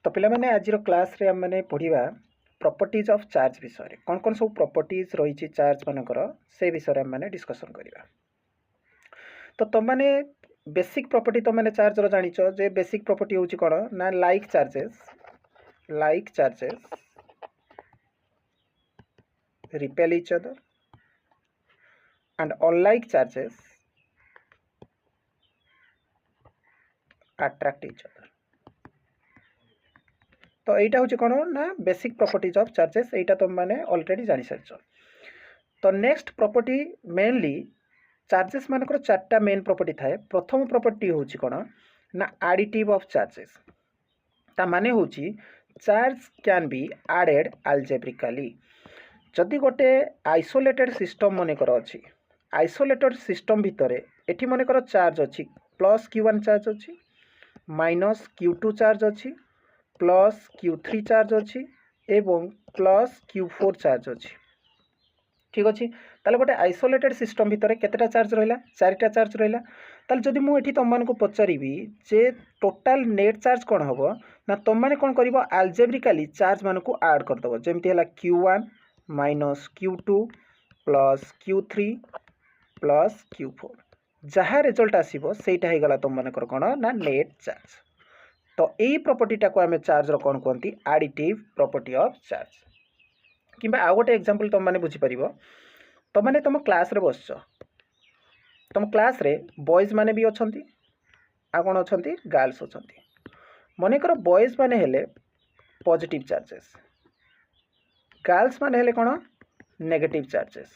तो पिला माने आज क्लास रे हम माने पढ़िबा प्रॉपर्टीज ऑफ चार्ज विषय कौन कौन सब प्रॉपर्टीज रही चार्ज मानकर से विषय हम माने डिस्कशन करिबा। तो तुम माने बेसिक प्रॉपर्टी तुम माने चार्ज रो जानिछ जे बेसिक प्रॉपर्टी होची कोन ना like charges repel each other and unlike charges attract each other। तो এইটা হচ্ছে কোন না বেসিক প্রপার্টিজ অফ চার্জেস, এইটা তুমি মানে অলরেডি জানি সারিছ। তো next property mainly charges Mankar চারটা মেন প্রপার্টি থাকে। প্রথম প্রপার্টি হচ্ছে কোন না আডিটিভ অফ চার্জেস। তা মানে হচ্ছে চার্জ ক্যান বি আডেড আলজেব্রিকালি। যদি গোটে আইসোলেটেড সিস্টম মনেকর ଅଛି, আইসোলেটেড সিস্টম ভিতরে এটি মনেকর চার্জ ଅଛି প্লস Q1 চার্জ ଅଛି মাইনস Q2 চার্জ ଅଛି प्लस Q3 चार्ज अच्छी एवं प्लस Q4 चार्ज अच्छी। ठीक अच्छे ताले गोटे आइसोलेटेड सिस्टम भितर केतेटा चार्ज रहिला, चारिटा चार्ज रहिला। ताले जदि मु एठी तुम मानकु पचारिबी जे टोटल नेट चार्ज कोन हबो ना तुम माने कोन करिवो अल्जेब्रिकली चार्ज मानकु ऐड कर दबो। जेमति हला Q1 minus Q2 plus Q3 plus Q4 जहा रिजल्ट आसीबो सेटा हे गला तुम मानकर कोन ना नेट चार्ज। तो यही प्रॉपर्टीटा को आम चार्ज कौन कहती एडिटिव प्रॉपर्टी ऑफ चार्ज। कि आउ गोटे एग्जांपल तुम मैंने बुझीपर तुम मैंने तुम क्लास रे बस तुम क्लास रे बॉयज माने भी अच्छा आ कौन अच्छा गर्ल्स अच्छा। मनेकर बॉयज माने हेले पॉजिटिव चार्जेस, गर्ल्स माने हेले कौन नेगेटिव चार्जेस।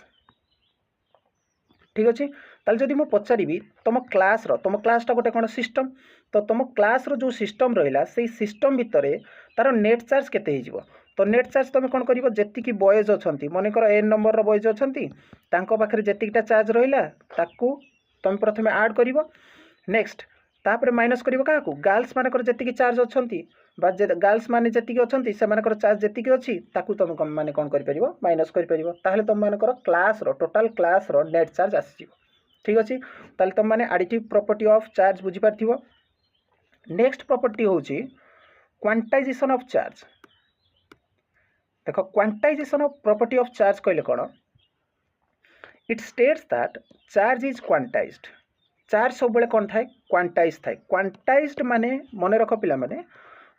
ठीक अच्छे ताल जदि मु पचारि तुम क्लासटा गोटे कौन सिस्टम। तो तुम क्लास रो जो सिस्टम रहिला से सिस्टम भितर तार नेट चार्ज केते हो। तो नेट चार्ज तुम कौन कर जी बॉयज अच्छा मनेकर n नंबर रो बॉयज अच्छा पाखे जीटा चार्ज रहा ताकू तुम प्रथम ऐड कर नेक्स्ट तापर माइनस कर क्या गर्ल्स मानकर जी चार्ज अच्छा गर्ल्स माने जी अच्छा से चार्ज जी अच्छी ताकू तुम मैंने कौन कर माइनस कर तुम मानकर क्लास रो टोटल क्लास रो नेट चार्ज आसी। ठीक अच्छे ताले तुम मैंने एडिटिव प्रॉपर्टी ऑफ चार्ज बुझीपार। नेक्स्ट प्रॉपर्टी होची क्वांटाइजेशन ऑफ चार्ज। देखो quantization of property of charge कहले कौन it states that charge is quantized. Charge सब बेले कौन थाए क्वांटाइज थाए। क्वांटाइज्ड माने मन रख पिला माने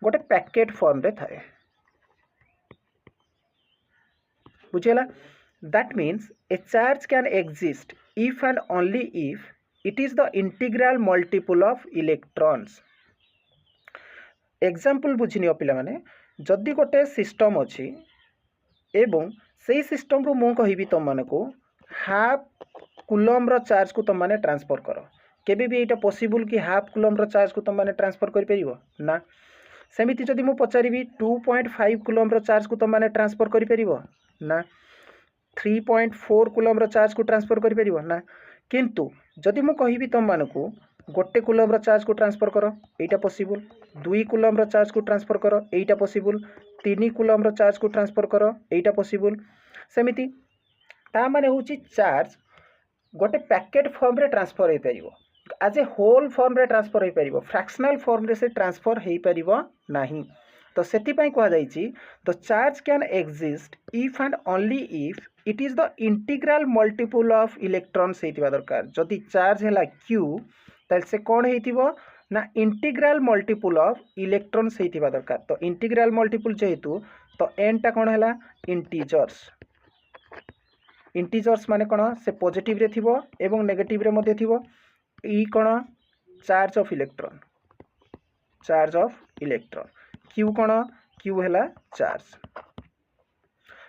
गोटे पैकेट फॉर्म रे थाए। बुझेला that means a charge can exist if and only if it is the integral multiple of electrons. Example बुझिनियो पिला माने जदि गोटे सिस्टम अच्छी एवं से सिस्टम रू मु कहिबी तुम मानकु हाफ कूलम रो चार्ज को तुम माने ट्रांसफर कर केबे भी एटा पॉसिबल कि हाफ कूलम रो चार्ज को तुम माने ट्रांसफर कर परिबो ना। सेमिति जदि मु पचारिबी 2.5 कूलम रो चार्ज को तुम माने ट्रांसफर कर परिबो ना। 3.4 कूलम रो चार्ज को ट्रांसफर कर परिबो ना। किंतु जदि मु कहिबी तुम मानकु गोटे कूलम रो चार्ज को ट्रांसफर कर एटा पॉसिबल, 2 कूलम रो चार्ज को ट्रांसफर कर एटा पॉसिबल, 3 कूलम रो चार्ज को ट्रांसफर कर एटा पॉसिबल। सेमिति ता माने होची चार्ज गोटे पैकेट फॉर्म रे ट्रांसफर हो परिबो, एज ए होल फॉर्म रे ट्रांसफर हो परिबो, फ्रैक्शनल फॉर्म रे से ट्रांसफर हो परिबो नाही। तो सेति पई कहा जाईची the charge can exist if and only if it is the integral multiple of electrons हेतिबा दरकार। जदि चार्ज हैला Q ताल से कौन हेतिबो ना इंटीग्रल मल्टीपल ऑफ इलेक्ट्रॉन्स हेतिबा दरकार। तो इंटीग्रल मल्टीपल जेहेतु तो n टा कौन हैला इंटीजर्स। इंटीजर्स माने कौन से पॉजिटिव रे थिबो एवं नेगेटिव रे मध्ये थिबो। ई कौन चार्ज ऑफ इलेक्ट्रॉन, Q कौन Q हैला चार्ज।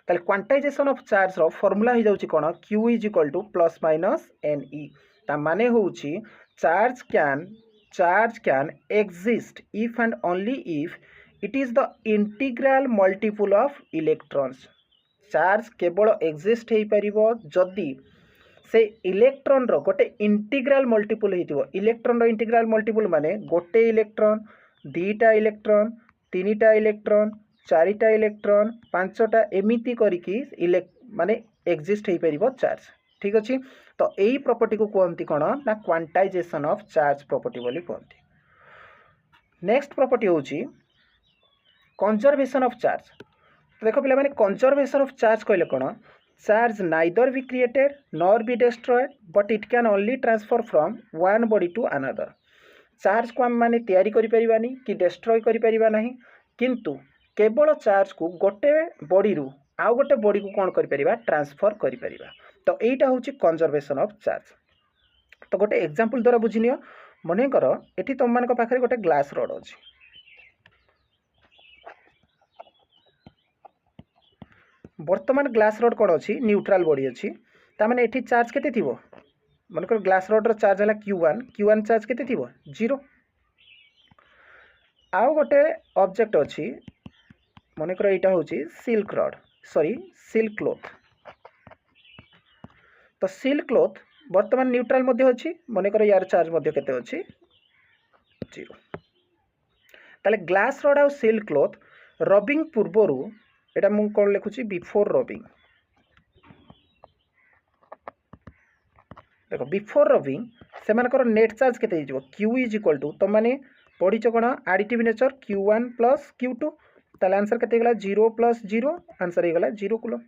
ताले क्वांटाइजेशन ऑफ चार्ज रो फार्मूला हो जाउची कौन Q is equal to plus minus NE। ता माने होउची charge can exist if and only if it is the integral multiple of electrons. Charge केवल एग्जिस्ट हो पारिबो जदि से इलेक्ट्रॉन रो गोटे इंटीग्रल मल्टीपल हेतिबो। इलेक्ट्रॉन रो इंटीग्रल मल्टीपल माने गोटे इलेक्ट्रॉन, दीटा इलेक्ट्रॉन, तीनटा इलेक्ट्रॉन, चारिटा इलेक्ट्रॉन, पांचटा एमिति करिकी माने एग्जिस्ट हो पारिबो चार्ज। ठीक अच्छे तो यही प्रॉपर्टी को कहती कौन ना क्वांटाइजेशन ऑफ चार्ज प्रॉपर्टी बोली कहती। नेक्स्ट प्रॉपर्टी होची कंजर्वेशन ऑफ चार्ज। तो देखो पिला माने कंजर्वेशन ऑफ चार्ज कहले कोन, charge neither be created nor be destroyed but it can only transfer from one body to another. Charge को आम माने तैयारी करि परिबानी कि डिस्ट्रॉय करि परिबा नाही, किंतु केवल चार्ज को गोटे बॉडी रु आउ गोटे बॉडी को कोन करि परिबा, ट्रांसफर करि परिबा। तो एटा होची कंजर्वेशन ऑफ चार्ज। तो गोटे एग्जांपल द्वारा बुझिनियो, मने करो एठी तुम मान को पाखरे गोटे ग्लास रॉड अछि, वर्तमान ग्लास रॉड कोन अछि, न्यूट्रल बॉडी अछि, ता माने एठी चार्ज केते थिबो, मन कर ग्लास रॉड रो चार्ज हला Q1 चार्ज केते थिबो 0। आउ गोटे ऑब्जेक्ट अछि, मन कर एटा होछि silk rod, sorry silk cloth. तो सिल्क क्लॉथ वर्तमान न्यूट्रल मध्ये अछि, मन कर यार चार्ज मध्ये केते अछि 0। ताले ग्लास रॉड आ सिल्क क्लॉथ रबिंग पूर्वरु, एटा मु कोन लिखुछि बिफोर रबिंग। देखो बिफोर रबिंग से मानकर नेट चार्ज केते हिजो Q इज इक्वल टू, तो माने पढिचो कोन additive nature Q1 plus Q2, ताले आंसर केते गेला 0 प्लस 0, आंसर हे गेला 0 कूलम।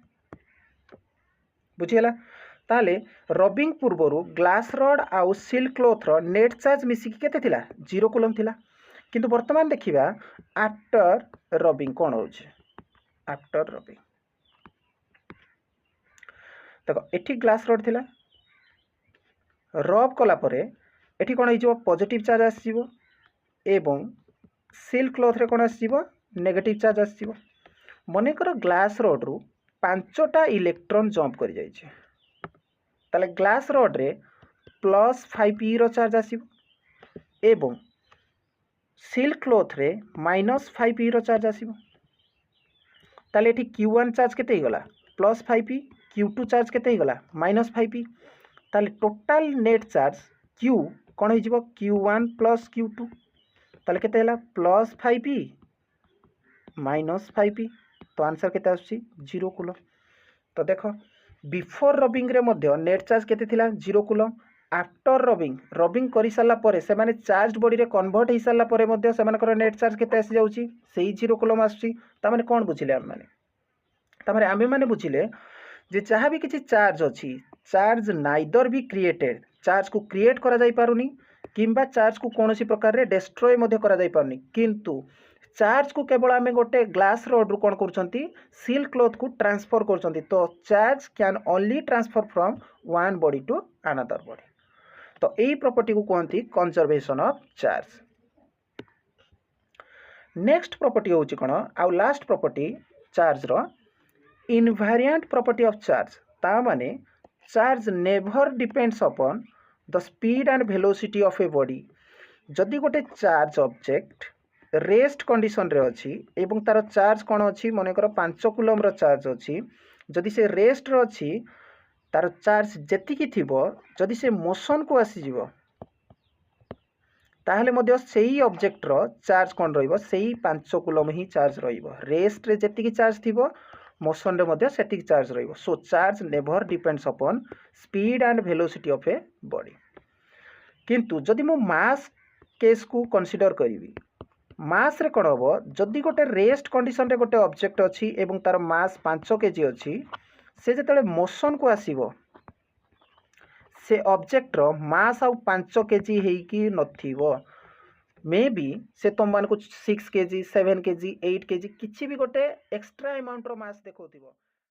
बुझियला, ताले रबिंग पूर्वरु ग्लास रॉड आउ सिल्क क्लॉथ रो नेट चार्ज मिसी केते थिला 0 कूलम थिला, किंतु वर्तमान देखिबा आफ्टर रबिंग कोन होछि, आफ्टर रबिंग देखो एठी ग्लास रॉड थिला, रब कला परे एठी कोन हिजो पॉजिटिव चार्ज आसीबो एवं सिल्क क्लॉथ रे कोन आसीबो नेगेटिव चार्ज आसीबो। मने करो ग्लास रॉड रु 5टा इलेक्ट्रॉन जंप कर जाय छै, ताले ग्लास रॉड रे प्लस 5p रो चार्ज आसीबो एवं सिल्क क्लॉथ रे माइनस 5p रो चार्ज आसीबो। ताले एठी Q1 चार्ज केते ही गला प्लस 5p, Q2 चार्ज केते ही गला माइनस 5p, ताले टोटल नेट चार्ज Q कोन हो जिवो Q1 प्लस Q2, ताले केते हला प्लस 5p माइनस 5p, तो आंसर केते आछि 0 कूलम। तो देखो बिफोर रबिंग रे मध्य नेट चार्ज केते थिला 0 कूलम, आफ्टर रबिंग करि साला परे से माने चार्ज बॉडी रे कन्वर्ट हे साला परे मध्य से मानकर नेट चार्ज केते आसी जाउची सेही 0 कूलम आछि। ता माने कोन बुझिले हम माने, ता माने आमे माने बुझिले जे जहाँ भी किसी चार्ज अच्छी, charge neither be created, charge को क्रिएट करा जाई पारुनी किंबा चार्ज को कौन सी प्रकार रे डिस्ट्रॉय मध्ये करा जाई पारुनी, किंतु चार्ज को केवल आमे गोटे ग्लास रॉड रु कोन करछंती सिल्क क्लॉथ को ट्रांसफर करछंती। तो charge can only transfer from one body to another body. तो एई प्रॉपर्टी को कहंती conservation of charge. Next property होची कोन आ लास्ट प्रॉपर्टी चार्ज रो इनवेरिएंट प्रॉपर्टी ऑफ चार्ज। ता माने charge never depends upon the speed and velocity of a body. जदि गोटे चार्ज ऑब्जेक्ट रेस्ट कंडीशन रे अछि एवं तार चार्ज कोन अछि, मने करो 5 कूलम रो चार्ज अछि, जदि से रेस्ट रो अछि तार चार्ज जेति की थिबो, जदि से मोशन को आसी जिवो ताहले मध्य सेही ऑब्जेक्ट रो चार्ज कोन रहिबो, सेही 5 कूलम ही चार्ज रहिबो। रेस्ट रे जेति की चार्ज थिबो मोशन रे मध्य सेति चार्ज रहिबो। So charge never depends upon speed and velocity of a body. किंतु जदि मो मास केस को कंसीडर करिवि, मास रे कोन हबो, जदि गोटे रेस्ट कंडीशन रे गोटे ऑब्जेक्ट अछि एवं तार मास 5 केजी अछि, से जेतले मोशन को आसीबो से ऑब्जेक्ट रो मास आउ 5 केजी हेकी नथिबो, मे बी से तुम मान को 6 केजी 7 केजी 8 केजी किछि भी गोटे एक्स्ट्रा अमाउंट रो मास देखौथिबो।